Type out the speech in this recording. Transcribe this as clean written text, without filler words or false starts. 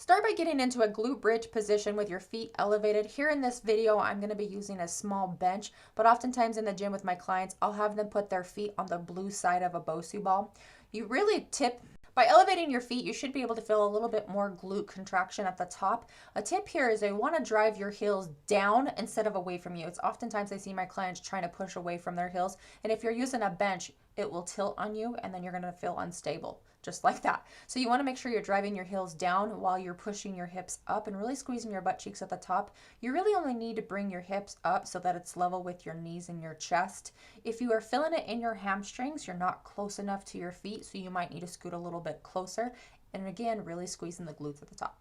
Start by getting into a glute bridge position with your feet elevated. Here in this video, I'm going to be using a small bench, but oftentimes in the gym with my clients, I'll have them put their feet on the blue side of a Bosu ball. You really by elevating your feet, you should be able to feel a little bit more glute contraction at the top. A tip here is you want to drive your heels down instead of away from you. It's oftentimes I see my clients trying to push away from their heels, and if you're using a bench, it will tilt on you and then you're going to feel unstable, just like that. So you want to make sure you're driving your heels down while you're pushing your hips up and really squeezing your butt cheeks at the top. You really only need to bring your hips up so that it's level with your knees and your chest. If you are feeling it in your hamstrings, you're not close enough to your feet, so you might need to scoot a little bit closer. And again, really squeezing the glutes at the top.